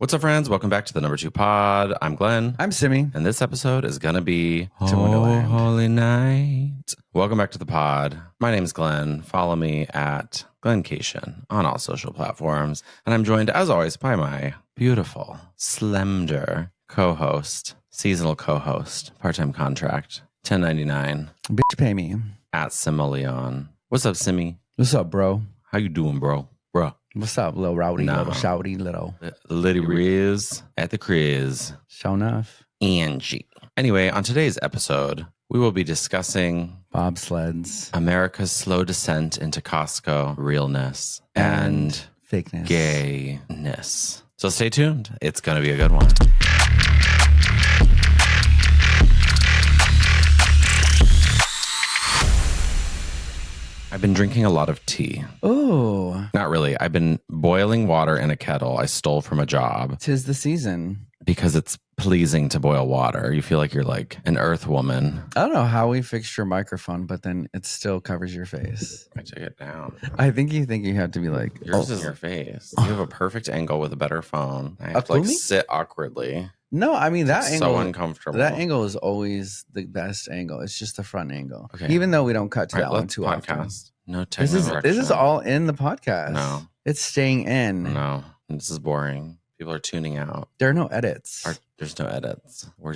What's up, friends? Welcome back to the number 2 pod. I'm Glenn. I'm Simi. And this episode is going to be Wonderland. Holy Night. Welcome back to the pod. My name is Glenn. Follow me at Glenncation on all social platforms. And I'm joined, as always, by my beautiful, slender co-host, seasonal co-host, part-time contract, $10.99. Bitch, pay me. At Simoleon. What's up, Simi? What's up, bro? How you doing, bro? Bruh. What's up, little rowdy, No. little shouty, little... Liddy Riz at the Criz. Show enough. Angie. Anyway, on today's episode, we will be discussing Bobsleds. America's slow descent into Costco realness and fakeness. gayness. So stay tuned. It's going to be a good one. I've been drinking a lot of tea. Oh. Not really. I've been boiling water in a kettle I stole from a job. 'Tis the season. Because it's pleasing to boil water. You feel like you're like an earth woman. I don't know how we fixed your microphone, but then it still covers your face. I took it down. I think you have to be like... Yours is your face. You have a perfect angle with a better phone. I have to like sit awkwardly. No, I mean that It's angle. so uncomfortable. That angle is always the best angle. It's just the front angle. Okay. Even though we don't cut to All that right, one let's too podcast. often. No This is all in the podcast. No. It's staying in. No. This is boring. People are tuning out. There are no edits. There's no edits. We're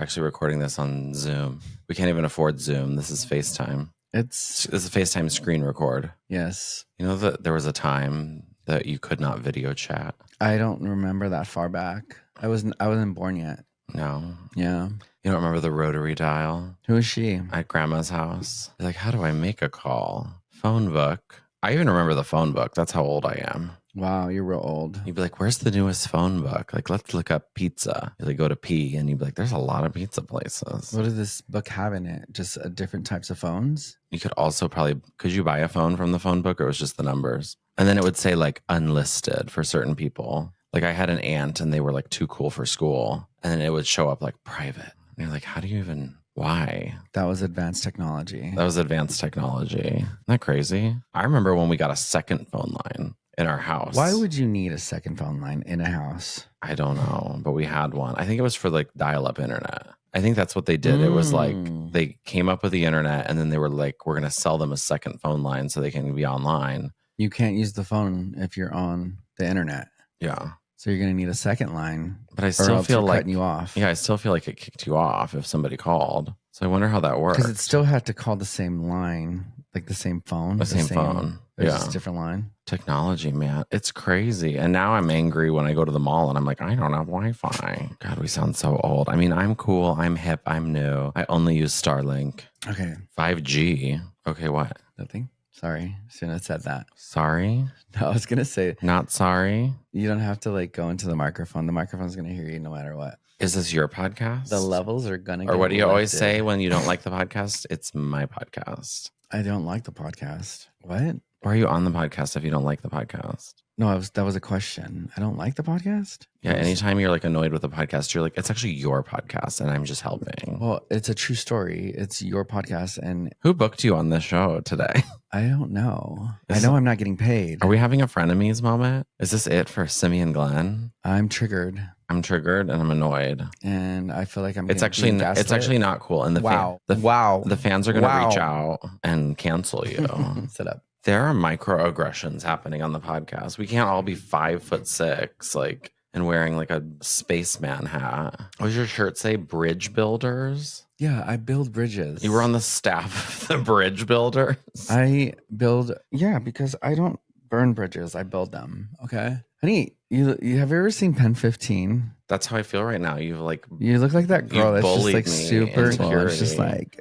actually recording this on Zoom. We can't even afford Zoom. This is FaceTime. This is a FaceTime screen record. Yes. You know that there was a time that you could not video chat. I don't remember that far back. I wasn't born yet. No. Yeah. You don't remember the rotary dial? Who is she? At grandma's house. Like, how do I make a call? Phone book. I even remember the phone book. That's how old I am. Wow, you're real old. You'd be like, where's the newest phone book? Like, let's look up pizza. You like go to P and you'd be like, there's a lot of pizza places. What does this book have in it? Just different types of phones? You could also could you buy a phone from the phone book or it was just the numbers? And then it would say like unlisted for certain people. Like I had an aunt and they were like too cool for school. And then it would show up like private. And you're like, how do you even... Why? That was advanced technology. That was advanced technology. Isn't that crazy? I remember when we got a second phone line in our house. Why would you need a second phone line in a house? I don't know, but we had one. I think it was for like dial-up internet. I think that's what they did. It was like they came up with the internet and then they were like, we're going to sell them a second phone line so they can be online. You can't use the phone if you're on the internet. Yeah. So you're going to need a second line. But I still feel like cutting you off. Yeah, I still feel like it kicked you off if somebody called. So I wonder how that works. Because it still had to call the same line, like the same phone. The same phone. It's Yeah. just a different line. Technology, man. It's crazy. And now I'm angry when I go to the mall and I'm like, I don't have Wi-Fi. God, we sound so old. I mean, I'm cool. I'm hip. I'm new. I only use Starlink. Okay. 5G. Okay, what? Nothing. Sorry. Shouldn't have said that. Sorry? No, I was going to say, Not sorry? you don't have to like go into the microphone. The microphone's going to hear you no matter what. Is this your podcast? The levels are going to Or what do you always say when you don't like the podcast? It's my podcast. I don't like the podcast. What? Why are you on the podcast if you don't like the podcast? No, that was a question. I don't like the podcast? Yeah, anytime you're like annoyed with the podcast, you're like, it's actually your podcast and I'm just helping. Well, it's a true story. It's your podcast and Who booked you on this show today? I don't know. I know I'm not getting paid. Are we having a frenemies moment? Is this it for Simi and Glenn? I'm triggered I'm triggered and I'm annoyed. and I feel like It's actually not cool. And the fans are going to reach out and cancel you. Set up. There are microaggressions happening on the podcast. We can't all be 5'6", like, and wearing like a spaceman hat. What does your shirt say? Bridge builders? Yeah, I build bridges. You were on the staff of the bridge builders? Because I don't burn bridges. I build them. Okay. Honey, you have you ever seen Pen 15? That's how I feel right now. You look like that girl that's just like super cool. It's just like,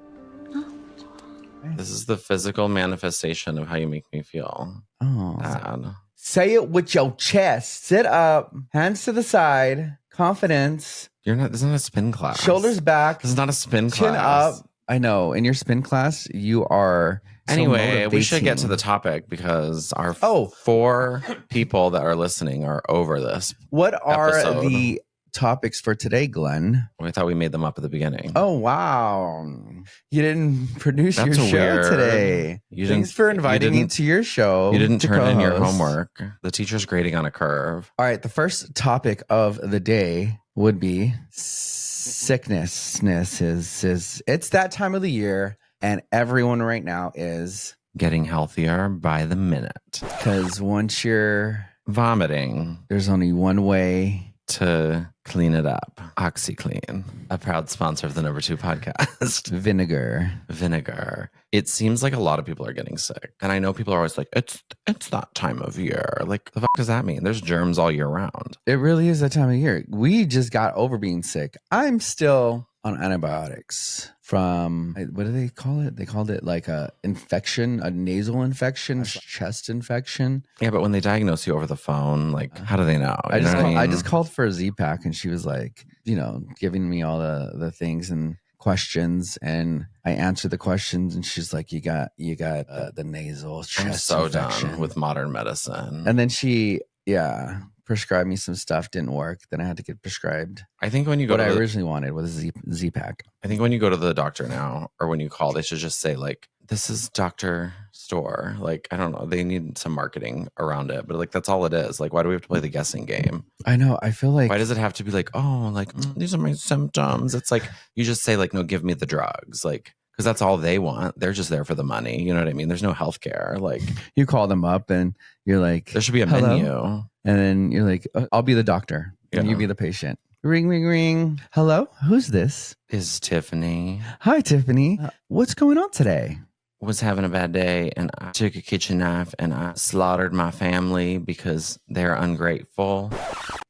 this is the physical manifestation of how you make me feel. oh. Bad. Say it with your chest. Sit up, hands to the side, confidence, This is not a spin class. shoulders back, This is not a spin chin class. up. I know. In your spin class, you are. Anyway, we should get to the topic because our 4 people that are listening are over this. What are episode. the topics for today, Glenn? I thought we made them up at the beginning. Oh, wow. You didn't produce That's your show weird. today. You Thanks for inviting me to your show. You didn't to turn in your co-host. homework. The teacher's grading on a curve. All right. The first topic of the day would be sickness. It's that time of the year, and everyone right now is getting healthier by the minute. Because once you're vomiting, there's only one way to clean it up. OxyClean, a proud sponsor of the Number 2 podcast. Vinegar. It seems like a lot of people are getting sick. And I know people are always like, it's that time of year. Like, the fuck does that mean? There's germs all year round. It really is that time of year. We just got over being sick. I'm still on antibiotics from, what do they call it? They called it like a infection, a nasal infection, a chest infection. Yeah, but when they diagnose you over the phone, like, how do they know? I just called for a Z-Pack, and she was like, giving me all the things and questions, and I answered the questions, and she's like, you got the nasal chest infection. Done with modern medicine. And then she, prescribed me some stuff, didn't work. Then I had to get prescribed. I think when you go what I originally wanted was a Z-Pack. I think when you go to the doctor now, or when you call, they should just say like, this is Dr. Store. Like, I don't know. They need some marketing around it, but like, that's all it is. Like, why do we have to play the guessing game? I know. I feel like, why does it have to be like, oh, like, these are my symptoms? It's like, you just say like, no, give me the drugs. Like, because that's all they want. They're just there for the money. You know what I mean? There's no healthcare. Like, you call them up and you're like, there should be a hello? menu. And then you're like, I'll be the doctor. And you be the patient. Ring, ring, ring. Hello? Who's this? Is Tiffany. Hi, Tiffany. What's going on today? Was having a bad day, and I took a kitchen knife and I slaughtered my family because they're ungrateful.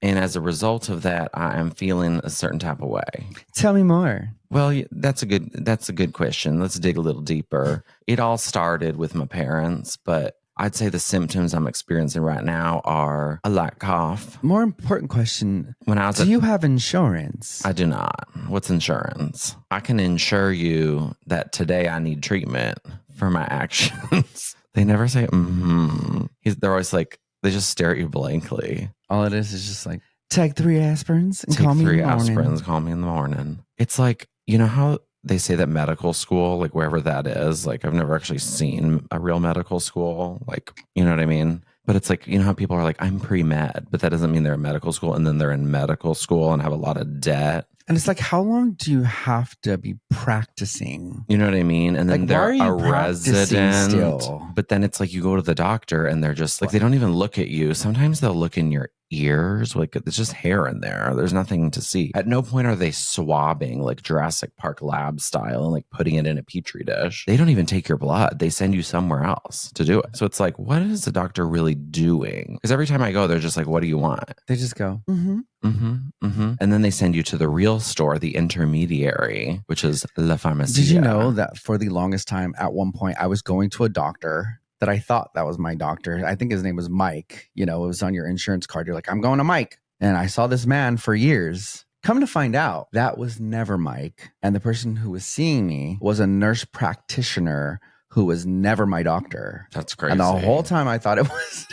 And as a result of that, I am feeling a certain type of way. Tell me more. Well, that's a good question. Let's dig a little deeper. It all started with my parents, but I'd say the symptoms I'm experiencing right now are a light cough. More important question. Do you have insurance? I do not. What's insurance? I can insure you that today I need treatment for my actions. They never say, They're always like, they just stare at you blankly. All it is just like, take 3 aspirins and call me in the morning. Take 3 aspirins, call me in the morning. It's like, you know how they say that medical school, like wherever that is, like I've never actually seen a real medical school, like, you know what I mean? But it's like, you know how people are like, I'm pre-med, but that doesn't mean they're in medical school, and then they're in medical school and have a lot of debt. And it's like, how long do you have to be practicing? You know what I mean? And then like, they're a resident. Still? But then it's like you go to the doctor and they're just like, they don't even look at you. Sometimes they'll look in your ears. Like, there's just hair in there. There's nothing to see. At no point are they swabbing like Jurassic Park lab style and like putting it in a petri dish. They don't even take your blood. They send you somewhere else to do it. So it's like, what is the doctor really doing? Because every time I go, they're just like, what do you want? They just go, and then they send you to the real store, the intermediary, which is La Pharmacie. Did you know that for the longest time, at one point, I was going to a doctor that I thought that was my doctor. I think his name was Mike. You know, it was on your insurance card. You're like, I'm going to Mike. And I saw this man for years. Come to find out, that was never Mike. And the person who was seeing me was a nurse practitioner who was never my doctor. That's crazy. And the whole time I thought it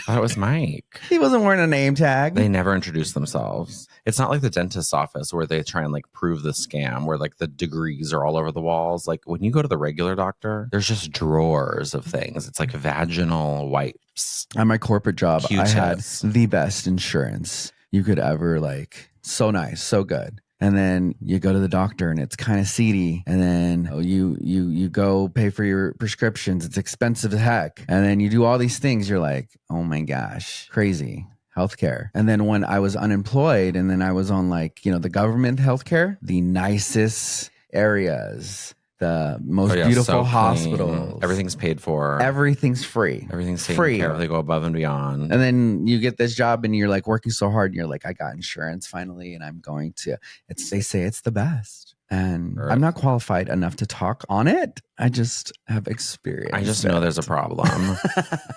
was Mike. He wasn't wearing a name tag. They never introduce themselves. It's not like the dentist's office where they try and like prove the scam, where like the degrees are all over the walls. Like when you go to the regular doctor, there's just drawers of things. It's like vaginal wipes. At my corporate job, Q-tips. I had the best insurance you could ever like. So nice, so good. And then you go to the doctor and it's kind of seedy. And then you go pay for your prescriptions. It's expensive as heck. And then you do all these things. You're like, oh my gosh, crazy healthcare. And then when I was unemployed and then I was on like, the government healthcare, the nicest areas, the most beautiful hospitals. Everything's paid for. Everything's free. Everything's taken care of. They go above and beyond. And then you get this job and you're like working so hard and you're like, I got insurance finally and I'm going to, they say it's the best. And I'm not qualified enough to talk on it. I just have experience. I just know there's a problem.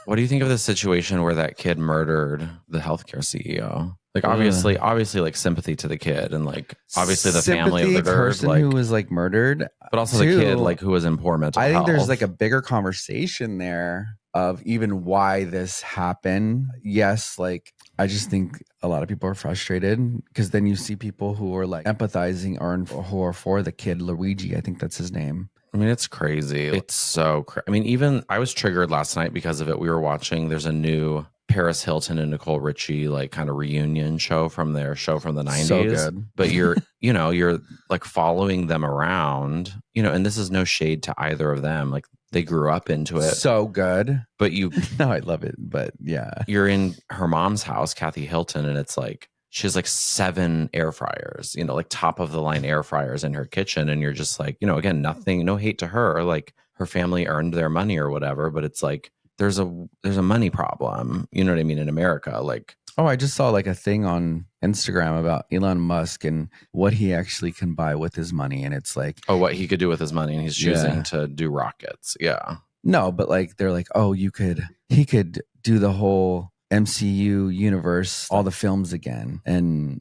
What do you think of the situation where that kid murdered the healthcare CEO? Like obviously like sympathy to the kid and like obviously the family of the person who was like murdered, but also the kid like who was in poor mental health. I think there's like a bigger conversation there of even why this happened. Yes, like I just think a lot of people are frustrated because then you see people who are like empathizing or who are for the kid Luigi. I think that's his name. I mean, it's crazy. It's so I mean, even I was triggered last night because of it. We were watching, there's a new Paris Hilton and Nicole Richie like kind of reunion show from their show from the 90s. So good. But you're, you're like following them around, and this is no shade to either of them. Like they grew up into it. So good. But you No, I love it. But yeah. You're in her mom's house, Kathy Hilton, and it's like she has like 7 air fryers, like top of the line air fryers in her kitchen. And you're just like, again, nothing, no hate to her. Like her family earned their money or whatever, but it's like there's a money problem. You know what I mean? In America, like, oh, I just saw like a thing on Instagram about Elon Musk and what he actually can buy with his money. And it's like, oh, what he could do with his money. And he's choosing to do rockets. Yeah. No, but like, they're like, oh, he could do the whole MCU universe, all the films again. And,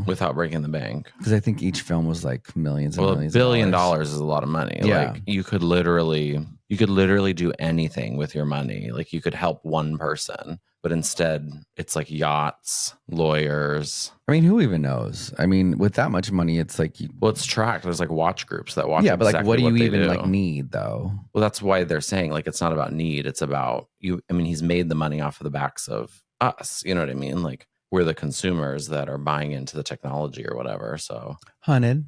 without breaking the bank. Because I think each film was like millions and millions. $1 billion is a lot of money. Yeah. Like you could literally do anything with your money. Like you could help one person, but instead it's like yachts, lawyers. I mean, who even knows? I mean, with that much money, it's like, it's tracked. There's like watch groups that watch. Yeah, but like, what do you even do. like need though? Well, that's why they're saying like it's not about need. It's about you. I mean, he's made the money off of the backs of us. You know what I mean? Like we're the consumers that are buying into the technology or whatever. So hunted.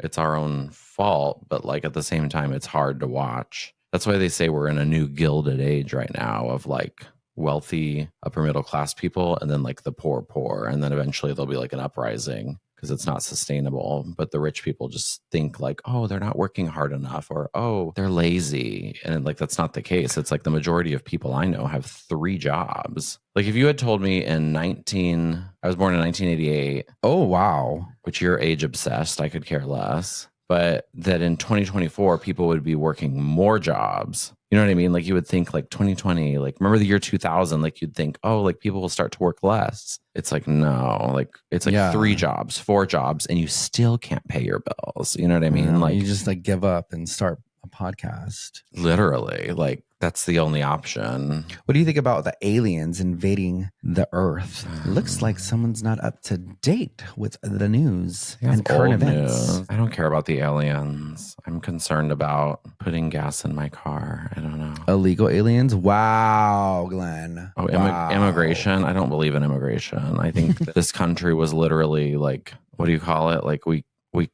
It's our own fault, but like at the same time, it's hard to watch. That's why they say we're in a new gilded age right now of like wealthy upper middle class people and then like the poor, and then eventually there'll be like an uprising because it's not sustainable. But the rich people just think like, oh, they're not working hard enough, or oh, they're lazy. And like that's not the case. It's like the majority of people I know have 3 jobs. Like if you had told me I was born in 1988. Oh wow. Which you're age obsessed, I could care less. But that in 2024 people would be working more jobs. You know what I mean? Like you would think like 2020, like remember the year 2000, like you'd think, oh, like people will start to work less. It's like, no, like it's like 3 jobs, 4 jobs, and you still can't pay your bills. You know what I mean? Like you just like give up and start a podcast. Literally, like that's the only option. What do you think about the aliens invading the Earth? Looks like someone's not up to date with the news and current events. News. I don't care about the aliens. I'm concerned about putting gas in my car. I don't know. Illegal aliens? Wow, Glenn. Oh, wow. Immigration? I don't believe in immigration. I think this country was literally like, what do you call it? Like we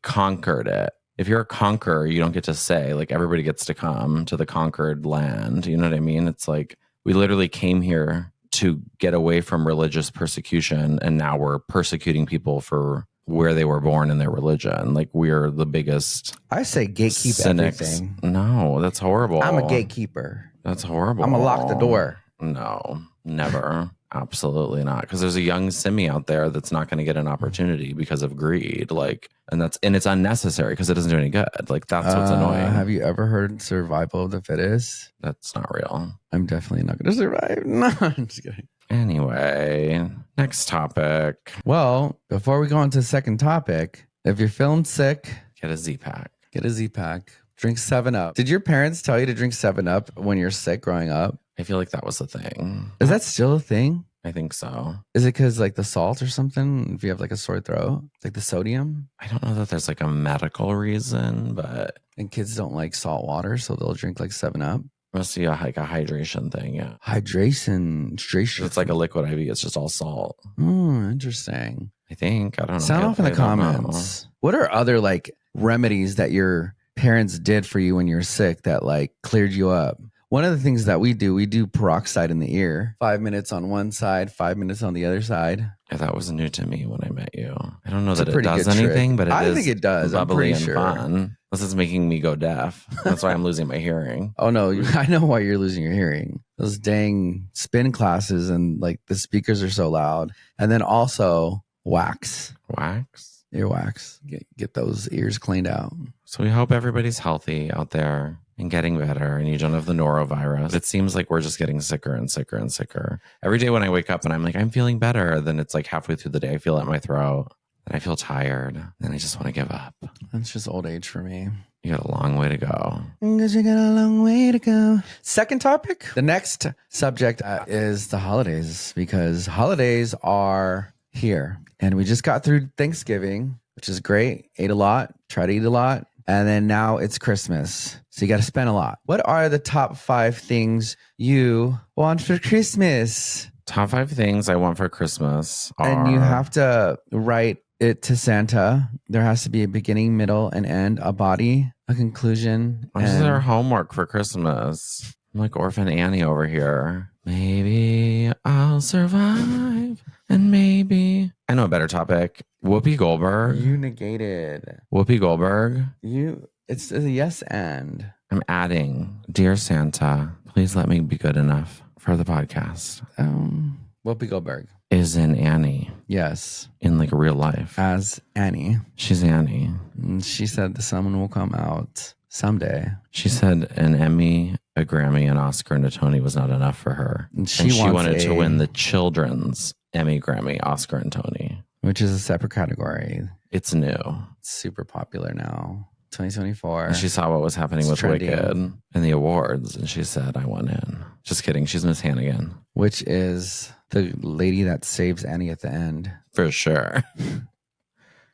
conquered it. If you're a conqueror, you don't get to say, like everybody gets to come to the conquered land. You know what I mean? It's like we literally came here to get away from religious persecution, and now we're persecuting people for where they were born in their religion. Like we're the biggest. I say gatekeep cynics. Everything. No, that's horrible. I'm a gatekeeper. That's horrible. I'm gonna lock the door. No, never. Absolutely not. Because there's a young Simi out there that's not going to get an opportunity because of greed. Like, and it's unnecessary because it doesn't do any good. Like, that's what's annoying. Have you ever heard survival of the fittest? That's not real. I'm definitely not going to survive. No, I'm just kidding. Anyway, next topic. Well, before we go on to the second topic, if you're feeling sick, get a Z-Pack. Get a Z-Pack. Drink 7-Up. Did your parents tell you to drink 7-Up when you're sick growing up? I feel like that was the thing. Is that still a thing? I think so. Is it because like the salt or something? If you have like a sore throat, like the sodium? I don't know that there's like a medical reason, but... And kids don't like salt water, so they'll drink like 7-Up? Must be like a hydration thing, yeah. Hydration. It's like a liquid IV. It's just all salt. Interesting. I think. I don't know. Sound off in the comments. What are other like remedies that your parents did for you when you were sick that like cleared you up? One of the things that we do peroxide in the ear. 5 minutes on one side, 5 minutes on the other side. Yeah, that was new to me when I met you. I don't know It's that it does anything, but I think it does. Bubbly I'm pretty and fun. Unless it's making me go deaf. That's why I'm losing my hearing. Oh no, I know why you're losing your hearing. Those dang spin classes and like the speakers are so loud. And then also wax. Wax? Earwax. Get those ears cleaned out. So we hope everybody's healthy out there and getting better, and you don't have the norovirus. It seems like we're just getting sicker and sicker and sicker. Every day when I wake up and I'm like, I'm feeling better, then it's like halfway through the day, I feel it in my throat, and I feel tired, and I just want to give up. That's just old age for me. You got a long way to go. Because you got a long way to go. Second topic. The next subject is the holidays, because holidays are here. And we just got through Thanksgiving, which is great. Ate a lot, try to eat a lot. And then now it's Christmas. So you got to spend a lot. What are the top 5 things you want for Christmas? Top 5 things I want for Christmas are... And you have to write it to Santa. There has to be a beginning, middle, and end, a body, a conclusion. What is their homework for Christmas? I'm like Orphan Annie over here. Maybe I'll survive, and maybe... I know a better topic. Whoopi Goldberg. You negated. Whoopi Goldberg. It's a yes and. I'm adding, Dear Santa, please let me be good enough for the podcast. Whoopi Goldberg. Is in Annie. Yes. In like real life. As Annie. She's Annie. And she said the sun will come out someday. She said an Emmy, a Grammy, an Oscar, and a Tony was not enough for her. And she wanted to win the children's Emmy, Grammy, Oscar, and Tony. Which is a separate category. It's new. It's super popular now. 2024. And she saw what was happening with trending. Wicked and the awards, and she said, I want in. Just kidding. She's Miss Hannigan. Which is the lady that saves Annie at the end. For sure.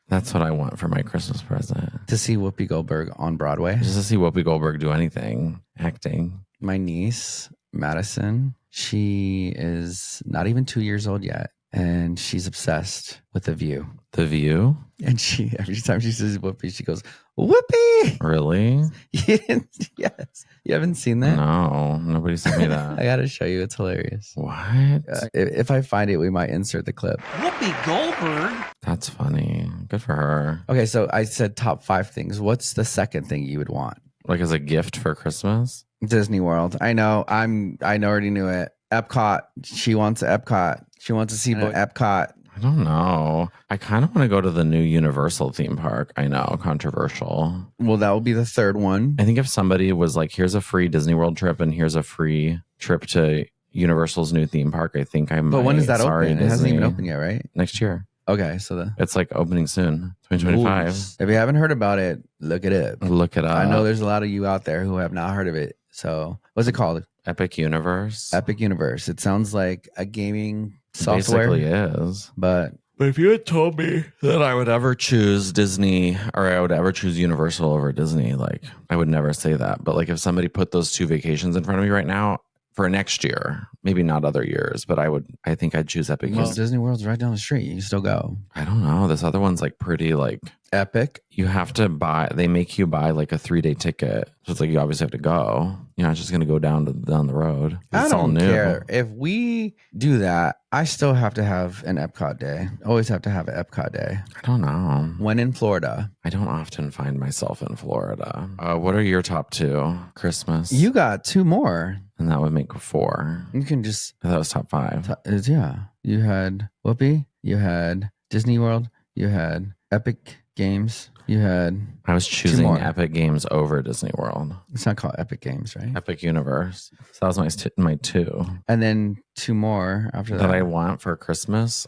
That's what I want for my Christmas present. To see Whoopi Goldberg on Broadway. Just to see Whoopi Goldberg do anything. Acting. My niece, Madison, she is not even 2 years old yet. And she's obsessed with The View. The View? And she, every time she says Whoopi, she goes, Whoopi! Really? Yes. You haven't seen that? No, nobody sent me that. I got to show you. It's hilarious. What? If I find it, we might insert the clip. Whoopi Goldberg? That's funny. Good for her. Okay, so I said top 5 things. What's the second thing you would want? Like as a gift for Christmas? Disney World. I know. I already knew it. Epcot. She wants Epcot. She wants to see Epcot. I don't know. I kind of want to go to the new Universal theme park. I know, controversial. Well, that will be the third one. I think if somebody was like, here's a free Disney World trip and here's a free trip to Universal's new theme park, I think I might. But when is that Sorry, open? It hasn't even Disney. opened yet, right? Next year. Okay, so It's like opening soon, 2025. If you haven't heard about it, look it up. Look it up. I know there's a lot of you out there who have not heard of it. So what's it called? Epic Universe. Epic Universe. It sounds like a gaming software. Basically is. But if you had told me that I would ever choose Disney or I would ever choose Universal over Disney, like I would never say that. But like if somebody put those two vacations in front of me right now for next year, maybe not other years, but I think I'd choose Epic. well, Disney World's right down the street. You can still go. I don't know. This other one's like pretty like Epic. you have to buy, they make you buy like a 3-day ticket. So it's like you obviously have to go. You're not just going to go down the road. I It's all don't new. care. If we do that, I still have to have an Epcot day. Always have to have an Epcot day. I don't know. When in Florida. I don't often find myself in Florida. What are your top 2? Christmas. You got 2 more. And that would make 4. You can just, That was top 5. yeah. You had Whoopi. You had Disney World. You had Epic Games. You had, I was choosing more. Epic Games over Disney World. it's not called Epic Games, right? Epic Universe. So that was my 2 And then 2 more after that. that I want for Christmas.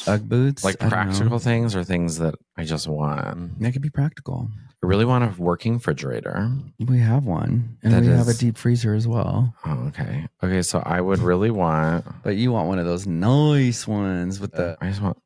Ugg boots. Like I don't know. practical things or things that I just want. That could be practical. I really want a working refrigerator. We have one. And That we have a is- deep freezer as well. Oh, okay. Okay, so I would really want. But you want one of those nice ones with the I just want.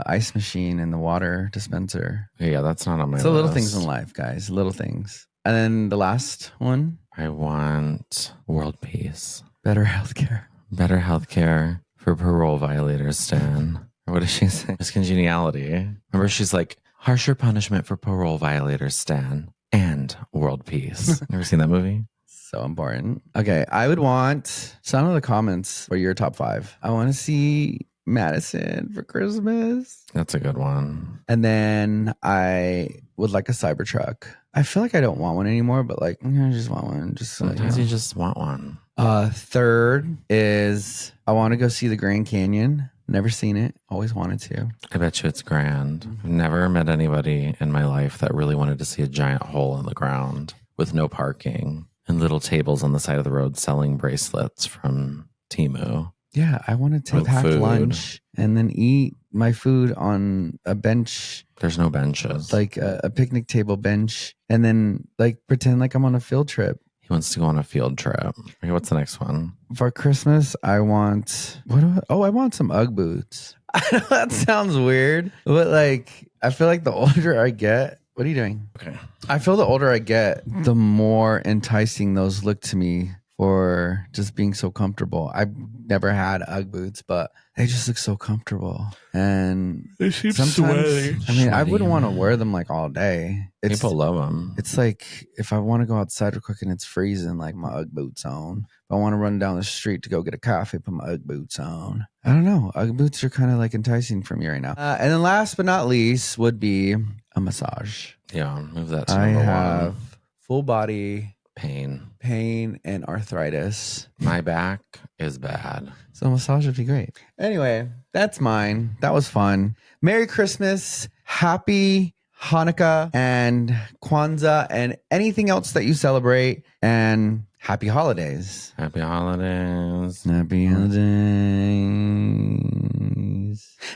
ice machine and the water dispenser. Okay, yeah, that's not on my It's the little list. things in life, guys. Little things. And then the last one, I want world peace, better healthcare. better healthcare for parole violators, Stan. Or what does she say? Miss Congeniality. Remember, she's like, harsher punishment for parole violators, Stan, and world peace. Never seen that movie? So important. Okay, I would want some of the comments for your top 5. I want to see Madison for Christmas. That's a good one. And then I would like a Cybertruck. I feel like I don't want one anymore, but like, I just want one. Just Sometimes you just want one. Third is I want to go see the Grand Canyon. Never seen it. Always wanted to. I bet you it's grand. I've never met anybody in my life that really wanted to see a giant hole in the ground with no parking and little tables on the side of the road selling bracelets from Temu. Yeah, I want to take Like pack food. lunch and then eat my food on a bench, There's no benches. like a picnic table bench, and then like pretend like I'm on a field trip. He wants to go on a field trip. Okay, what's the next one? For Christmas, I want I want some Ugg boots. I know that sounds weird, but like I feel like the older I get, what are you doing? Okay. I feel the older I get, the more enticing those look to me for just being so comfortable. I've never had Ugg boots, but they just look so comfortable. And They seem sometimes, sweaty. I mean, I Sweaty. wouldn't want to wear them like all day. People love them. It's like if I want to go outside real quick and it's freezing, like my Ugg boots on. If I want to run down the street to go get a coffee, put my Ugg boots on. I don't know. Ugg boots are kind of like enticing for me right now. And then last but not least would be a massage. Yeah, move that to I number have one. full body Pain and arthritis. My back is bad. So massage would be great. Anyway, that's mine. That was fun. Merry Christmas. Happy Hanukkah and Kwanzaa and anything else that you celebrate. And happy holidays. Happy holidays. Happy holidays.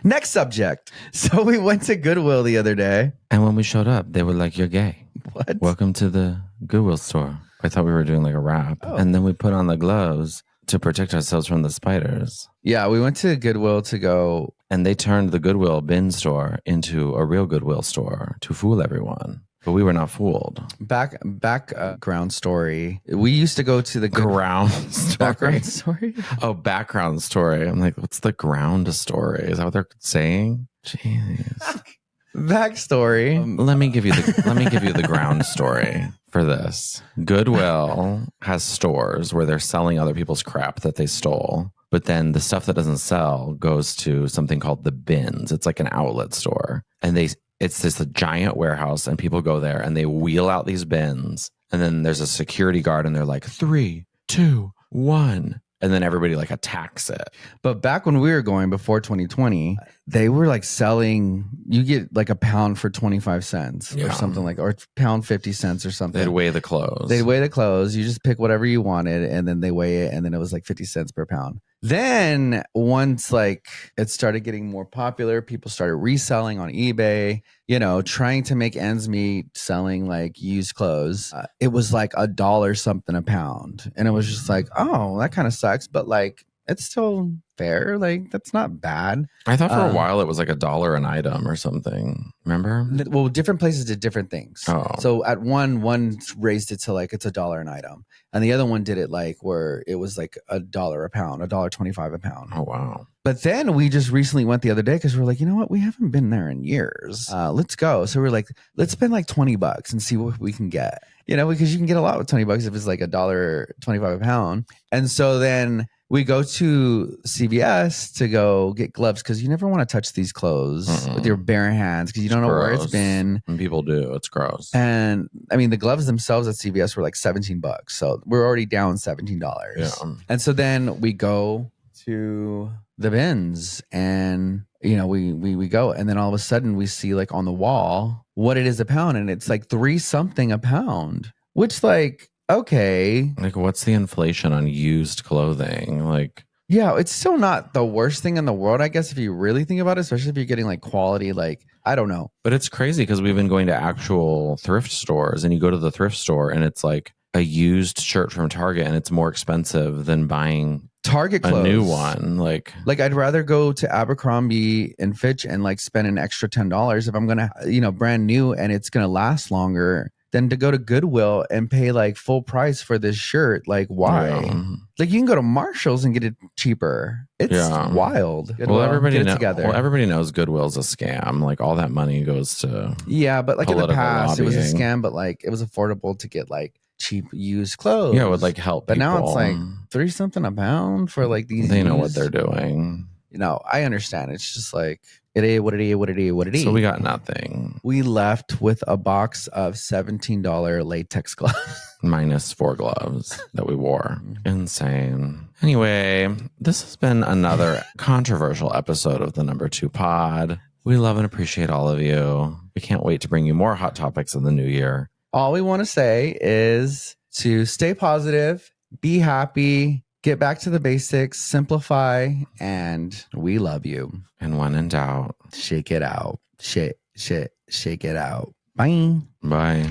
Next subject. So we went to Goodwill the other day. And when we showed up, they were like, "You're gay. What? Welcome to the Goodwill store." I thought we were doing like a rap. Oh. And then we put on the gloves to protect ourselves from the spiders. Yeah, we went to Goodwill to go. And they turned the Goodwill bin store into a real Goodwill store to fool everyone. But we were not fooled. Background story. We used to go to the Ground story. background story. Oh, background story. I'm like, what's the ground story? Is that what they're saying? Jeez. Backstory. Let me give you the ground story for this. Goodwill has stores where they're selling other people's crap that they stole. But then the stuff that doesn't sell goes to something called the bins. It's like an outlet store. And it's this giant warehouse and people go there and they wheel out these bins. And then there's a security guard and they're like 3, 2, 1. And then everybody like attacks it. But back when we were going before 2020, they were like selling, you get like a pound for 25 cents or something like, or pound 50 cents or something. They'd weigh the clothes. You just pick whatever you wanted and then they weigh it. And then it was like 50 cents per pound. Then once like it started getting more popular, people started reselling on eBay, trying to make ends meet, selling like used clothes. It was like $1 something a pound. And it was just like, oh, that kind of sucks. But like, it's still fair. Like, that's not bad. I thought for a while it was like $1 an item or something. Remember? Well, different places did different things. Oh. So at one raised it to like it's $1 an item. And the other one did it like where it was like $1 a pound, $1.25 a pound. Oh, wow. But then we just recently went the other day because we're like, you know what? We haven't been there in years. Let's go. So we're like, let's spend like $20 and see what we can get. Because you can get a lot with $20 if it's like $1.25 a pound. And so then we go to CVS to go get gloves because you never want to touch these clothes with your bare hands because you don't know where it's been. And people do. It's gross. And I mean, the gloves themselves at CVS were like $17. So we're already down $17. Yeah. And so then we go to the bins and we go and then all of a sudden we see like on the wall what it is a pound and it's like 3 something a pound, which like, okay. Like, what's the inflation on used clothing? Like, yeah, it's still not the worst thing in the world, I guess, if you really think about it, especially if you're getting like quality, like, I don't know. But it's crazy because we've been going to actual thrift stores and you go to the thrift store and it's like a used shirt from Target and it's more expensive than buying Target clothes. A new one. Like I'd rather go to Abercrombie and Fitch and like spend an extra $10 if I'm going to, brand new and it's going to last longer than to go to Goodwill and pay like full price for this shirt. Like, why? Yeah. Like, you can go to Marshall's and get it cheaper. It's wild. Goodwill, well, everybody knows Goodwill's a scam. Like, all that money goes to but like in the past, lobbying. It was a scam, but like it was affordable to get like cheap used clothes. Yeah, it would like help. But people. now it's like 3 something a pound for like these. They know what they're doing. I understand. It's just like it is what it is. So we got nothing. We left with a box of $17 latex gloves. Minus 4 gloves that we wore. Insane. Anyway, this has been another controversial episode of the Number 2 Pod. We love and appreciate all of you. We can't wait to bring you more hot topics in the new year. All we want to say is to stay positive, be happy, Get back to the basics, simplify, and we love you. And when in doubt, Shake it out. Shake it out. Bye. bye.